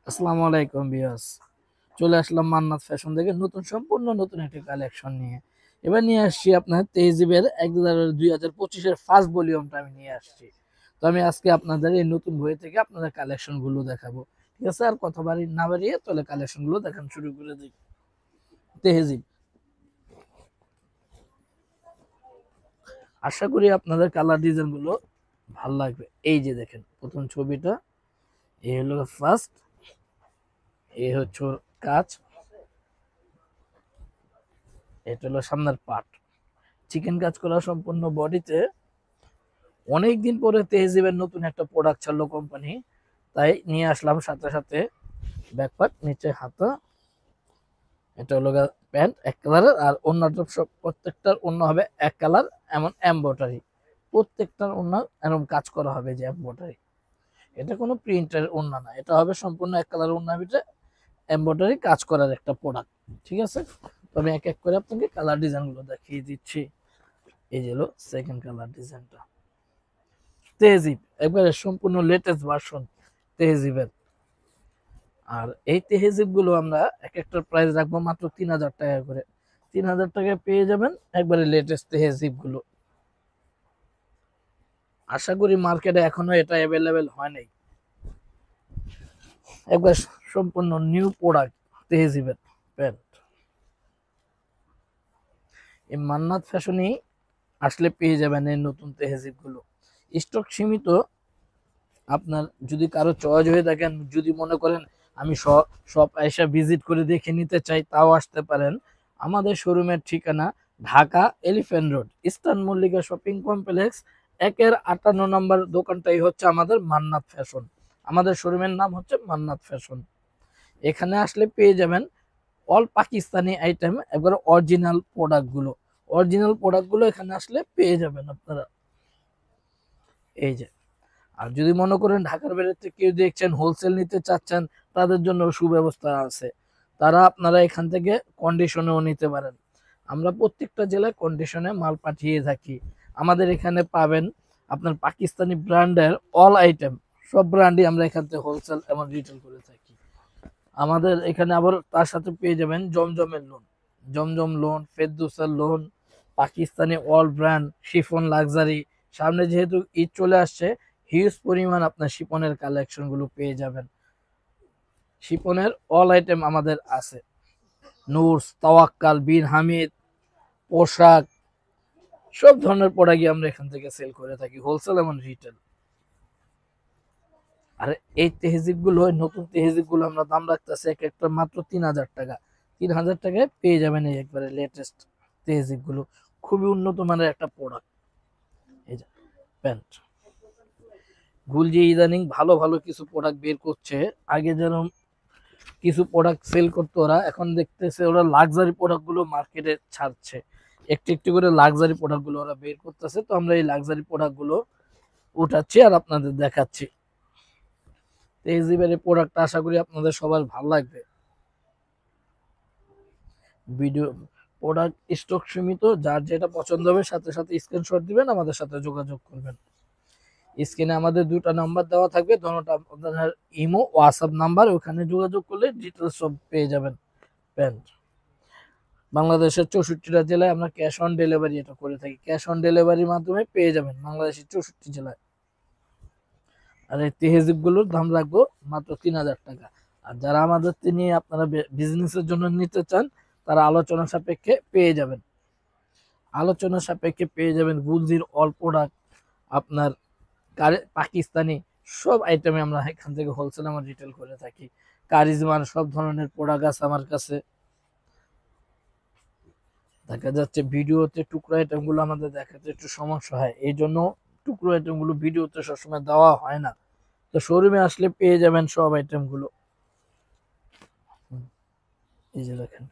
আসসালামু আলাইকুম ভিউয়ার্স। চলে আসলাম মান্নাত ফ্যাশন থেকে সম্পূর্ণ নতুন একটা কালেকশন নিয়ে। এবার নিয়ে আসছি আপনার তেহজিবের 2025-এর ফার্স্ট ভলিউমটা আমি নিয়ে আসছি। তো আমি আজকে আপনাদের এই নতুন বই থেকে আপনাদের কালেকশন গুলো দেখাবো। ঠিক আছে, আর কথা না বাড়িয়ে তাহলে কালেকশন গুলো দেখানো শুরু করে দিই। তেহজিব, আশা করি আপনাদের কালার ডিজাইন গুলো ভালো লাগবে। এই যে দেখেন প্রথম ছবিটা, এই হলো ফার্স্ট, এই হচ্ছে ওর কাজ, এটা হলো সামনের পার্ট। চিকেন কাজ করা সম্পূর্ণ বডিতে। অনেকদিন পরে তেহজিবের নতুন একটা প্রোডাক্ট ছাড়লো কোম্পানি, তাই নিয়ে আসলাম সাথে সাথে। ব্যাকপার্ট, নিচে হাতা, এটা হলো প্যান্ট এক কালারের, আর অন্যটা সব প্রত্যেকটার অন্য হবে এক কালার। এমন এমব্রয়ডারি, প্রত্যেকটার অন্য এরকম কাজ করা হবে যে এমব্রয়ডারি। এটা কোনো প্রিন্টের ওড়না না, এটা হবে সম্পূর্ণ এক কালার ওড়নার ভিতরে এমব্রয়ডারি কাজ করার একটা প্রোডাক্ট। ঠিক আছে, তো আমি এক এক করে আপনাকে কালার ডিজাইন গুলো দেখিয়ে দিচ্ছি। এই যে হলো সেকেন্ড কালার ডিজাইনটা, তেহজিব একবারে সম্পূর্ণ লেটেস্ট ভার্সন তেহজিবের। আর এই তেহজিব গুলো আমরা এক একটার প্রাইস রাখবো মাত্র 3000 টাকা করে। 3000 টাকায় পেয়ে যাবেন একবারে লেটেস্ট তেহজিব গুলো। আশা করি মার্কেটে এখনো এটা অ্যাভেলেবেল হয় নাই। একবার সম্পূর্ণ নিউ প্রোডাক্ট তেহজিবের প্যান্ট। এই মান্নাত ফ্যাশনই আসলে পেয়ে যাবেন এই নতুন তেহজিব গুলো। স্টক সীমিত। আপনার যদি কারো চয়েস হয়ে থাকেন, যদি মনে করেন আমি সব এসে ভিজিট করে দেখে নিতে চাই, তাও আসতে পারেন। আমাদের শোরুমের ঠিকানা Dhaka elephant road, eastern Mallika shopping complex, 58 নম্বর দোকানটাই হচ্ছে আমাদের মান্নাত ফ্যাশন। আমাদের শোরুমের নাম হচ্ছে মান্নাত ফ্যাশন। এখানে আসলে পেয়ে যাবেন অল পাকিস্তানি আইটেম, একবার অরিজিনাল প্রোডাক্টগুলো। অরিজিনাল প্রোডাক্টগুলো এখানে আসলে পেয়ে যাবেন আপনারা। এই যে, আর যদি মনে করেন ঢাকার বাইরে থেকে কেউ দেখছেন হোলসেল নিতে চাচ্ছেন, তাদের জন্য সুব্যবস্থা আছে। তারা আপনারা এখান থেকে কন্ডিশনেও নিতে পারেন। আমরা প্রত্যেকটা জেলায় কন্ডিশনে মাল পাঠিয়ে থাকি। আমাদের এখানে পাবেন আপনার পাকিস্তানি ব্র্যান্ডের অল আইটেম, সব ব্র্যান্ডই আমরা এখান থেকে হোলসেল এবং রিটেল করে থাকি। আমাদের এখানে আবার তার সাথে পেয়ে যাবেন জমজমের লোন, জমজম লোন, ফেরদৌসের lawn, Pakistani all brand chiffon luxury. সামনে যেহেতু ঈদ চলে আসছে, হিউজ পরিমাণ আপনার শিপনের কালেকশন গুলো পেয়ে যাবেন। শিপনের অল আইটেম আমাদের আছে। নূরস, তাওয়াক্কাল, বিন হামিদ, পোশাক, সব ধরনের প্রোডাক্টই আমরা এখান থেকে সেল করে থাকি, হোলসেল এবং রিটেল। আর এই তেহজিব গুলো, নতুন তেহজিব গুলো আমরা দাম রাখতেছি এক একটা মাত্র 3000 টাকা। 3000 টাকায় পেয়ে যাবেন এই একবারে লেটেস্ট তেহজিব গুলো। খুবই উন্নত মানের একটা প্রোডাক্ট। এই যে প্যান্ট, গুলজি ইদানিং ভালো ভালো কিছু প্রোডাক্ট বের করছে। আগে যেরকম কিছু প্রোডাক্ট সেল করতো ওরা, এখন দেখতেছে ওরা লাক্সারি প্রোডাক্ট গুলো মার্কেটে ছাড়ছে। একটু একটু করে লাক্সারি প্রোডাক্ট গুলো ওরা বের করতেছে, তো আমরা এই লাক্সারি প্রোডাক্ট গুলো উঠাচ্ছি আর আপনাদের দেখাচ্ছি। তেহজিবের এই প্রোডাক্টটা আশা করি আপনাদের সবার ভালো লাগবে। ভিডিও প্রোডাক্ট স্টক সীমিত, যার যেটা পছন্দ হবে সাথে সাথে স্ক্রিনশট দিবেন, আমাদের সাথে যোগাযোগ করবেন। স্ক্রিনে আমাদের দুটো নাম্বার দেওয়া থাকবে, দুটোটা আপনার ইমো হোয়াটসঅ্যাপ নাম্বার, ওখানে যোগাযোগ করলে ডিটেলস সব পেয়ে যাবেন। প্যান্ট বাংলাদেশের 64টা জেলায় আমরা ক্যাশ অন ডেলিভারি এটা করে থাকি। ক্যাশ অন ডেলিভারির মাধ্যমে পেয়ে যাবেন বাংলাদেশের 64 জেলায়। আর এই তেহজিব গুলোর দাম রাখবো মাত্র 3000 টাকা। আর যারা আমাদের নিয়ে আপনারা বিজনেসের জন্য নিতে চান, তারা আলোচনা সাপেক্ষে পেয়ে যাবেন। আলোচনা সাপেক্ষে পেয়ে যাবেন গুলজির অল প্রোডাক্ট, আপনার পাকিস্তানি সব আইটেমে আমরা এখান থেকে হোলসেল আমার রিটেল করে থাকি। কারিজমার সব ধরনের প্রোডাক্ট আছে আমার কাছে। দেখা যাচ্ছে ভিডিওতে টুকরো আইটেম গুলো আমাদের দেখাতে একটু সমস্যা হয়, এই জন্য টুকরো আইটেম গুলো ভিডিওতে সবসময় দেওয়া হয় না। তো শোরুমে আসলে পেয়ে যাবেন সব আইটেম গুলো। এই যে দেখেন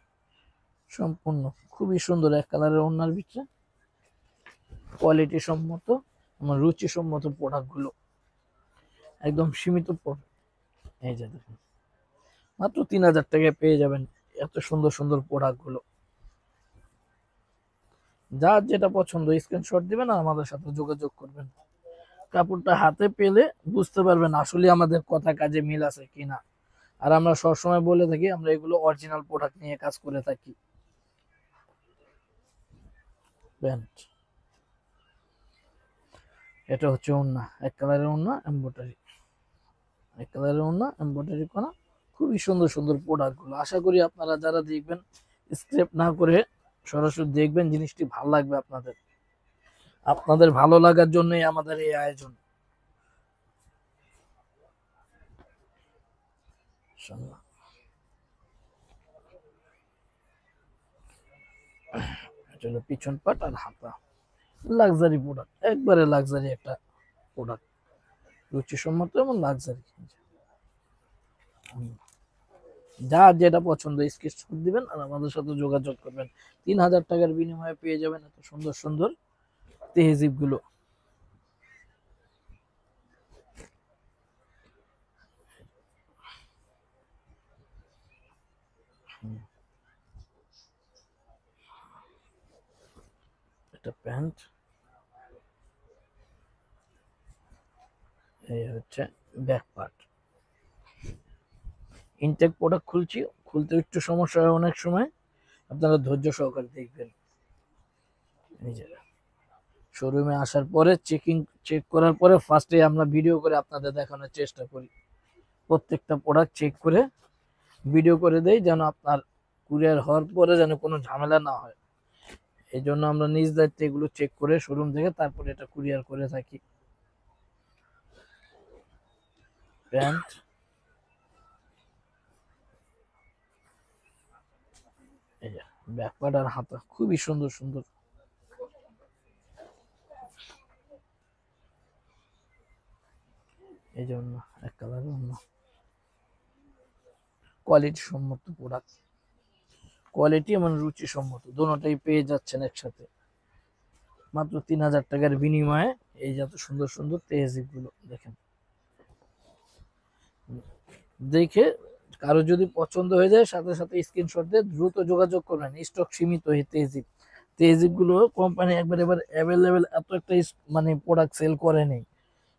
সম্পূর্ণ খুবই সুন্দর এক কালারের ওড়নার ভিতরে কোয়ালিটি সম্মত আমার রুচি সম্মত প্রোডাক্ট গুলো একদম সীমিত। এই যে দেখেন মাত্র 3000 টাকায় পেয়ে যাবেন এত সুন্দর সুন্দর প্রোডাক্ট গুলো। যার যেটা পছন্দ স্ক্রিনশট দিবেন আর আমাদের সাথে যোগাযোগ করবেন। কাপড়টা হাতে পেলে বুঝতে পারবেন আসলে আমাদের কথা কাজে মিল আছে কিনা। আর আমরা সবসময় বলে থাকি আমরা এগুলো অরিজিনাল প্রোডাক্ট নিয়ে কাজ করে থাকি। প্যান্ট, এটা হচ্ছে ওড়না, এক কালারের ওড়না এমব্রয়ডারি, এক কালারের ওড়না এমব্রয়ডারি করা। খুবই সুন্দর সুন্দর প্রোডাক্ট গুলো। আশা করি আপনারা যারা দেখবেন স্ক্র্যাপ না করে সরাসরি দেখবেন, জিনিসটি ভালো লাগবে আপনাদের। আপনাদের ভালো লাগার জন্যই আমাদের এই আয়োজন। এটা হলো পিছন পাট আর হাতা। লাক্সারি প্রোডাক্ট, একবারে লাক্সারি একটা প্রোডাক্ট, রুচিসম্মত এবং লাক্সারি। যার যেটা পছন্দ স্ক্রিনশট দিবেন আর আমাদের সাথে যোগাযোগ করবেন। 3000 টাকার বিনিময়ে পেয়ে যাবেন এত সুন্দর সুন্দর তেহজিব গুলো। এটা প্যান্ট, এই হচ্ছে ব্যাক পার্ট। ইনটেক প্রোডাক্ট খুলছি, খুলতে একটু সমস্যা হয় অনেক সময়, আপনারা ধৈর্য সহকারে দেখবেন। এই যে শোরুমে আসার পরে চেক করার পরে ফার্স্টে আমরা ভিডিও করে আপনাদের দেখানোর চেষ্টা করি। প্রত্যেকটা প্রোডাক্ট চেক করে ভিডিও করে দেই, যেন আপনার কুরিয়ার হওয়ার পরে যেন কোনো ঝামেলা না হয়। এই জন্য আমরা নিজ দায়িত্বে এগুলো চেক করে শোরুম থেকে তারপরে এটা কুরিয়ার করে থাকি। প্যান্ট, এই যে ব্যাক পার্ট আর হাতা খুবই সুন্দর সুন্দর। এই জন্য এক কালার অন্য কোয়ালিটি সম্মত প্রোডাক্ট, কোয়ালিটি এবং রুচি সম্মত দুটোটাই পেয়ে যাচ্ছেন একসাথে মাত্র 3000 টাকার বিনিময়ে। এই যত সুন্দর সুন্দর তেহজিব গুলো দেখেন, দেখে কারো যদি পছন্দ হয়ে যায় সাথে সাথে স্ক্রিনশট দিয়ে দ্রুত যোগাযোগ করবেন। স্টক সীমিত এই তেহজিব, তেহজিব গুলো কোম্পানি একবার এবার অ্যাভেলেবেল এত একটা মানে প্রোডাক্ট সেল করে নেই,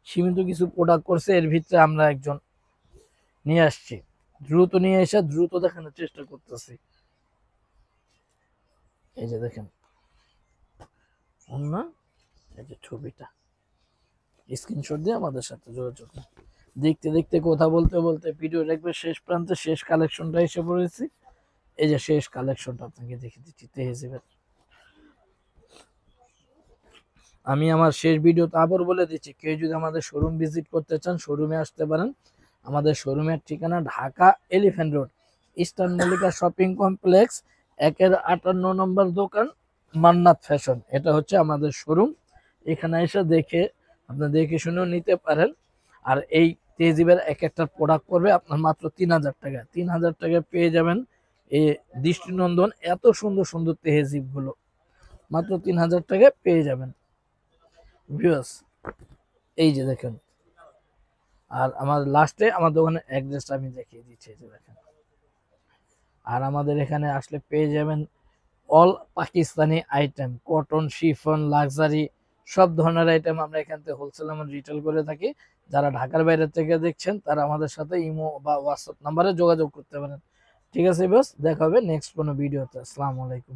সীমিত কিছু প্রোডাক্ট করছে, এর ভিতরে আমরা একজন নিয়ে আসছি, দ্রুত নিয়ে এসে দ্রুত দেখানোর চেষ্টা করতেছি। এই যে দেখেন অন্য, এই যে ছবিটা, স্ক্রিনশট দিয়ে আমাদের সাথে যোগাযোগ। দেখতে দেখতে কথা বলতে বলতে ভিডিও দেখবে শেষ প্রান্তে শেষ কালেকশনটা এসে পড়েছি। এই যে শেষ কালেকশনটা আপনাকে দেখে দিচ্ছি তেহজিবের। আমি আমার শেষ ভিডিওতে আবার বলে দিচ্ছি, কেউ যদি আমাদের শোরুম ভিজিট করতে চান শোরুমে আসতে পারেন। আমাদের শোরুমের ঠিকানা Dhaka elephant road, eastern Mallika shopping complex, 58 নম্বর দোকান, মান্নাত ফ্যাশন। এটা হচ্ছে আমাদের শোরুম। এখানে এসে দেখে আপনি দেখে শুনেও নিতে পারেন। আর এই তেহজিবের এক একটা প্রোডাক্ট পড়বে আপনার মাত্র 3000 টাকা। 3000 টাকায় পেয়ে যাবেন এই দৃষ্টিনন্দন এত সুন্দর সুন্দর তেহজিব গুলো, মাত্র 3000 টাকায় পেয়ে যাবেন ভিউয়ার্স। এই যে দেখেন, আর আমার লাস্টে আমার দোকানের অ্যাড্রেসটা আমি দেখিয়ে দিচ্ছি, এই যে দেখেন। আর আমাদের এখানে আসলে পেয়ে যাবেন all Pakistani item, cotton, chiffon, luxury সব ধরনের আইটেম আমরা এখান থেকে হোলসেল এবং রিটেল করে থাকি। যারা ঢাকার বাইরে থেকে দেখছেন তারা আমাদের সাথে ইমো বা হোয়াটসঅ্যাপ নাম্বারে যোগাযোগ করতে পারেন। ঠিক আছে বস, দেখা হবে নেক্সট কোনো ভিডিওতে। আসসালামু আলাইকুম।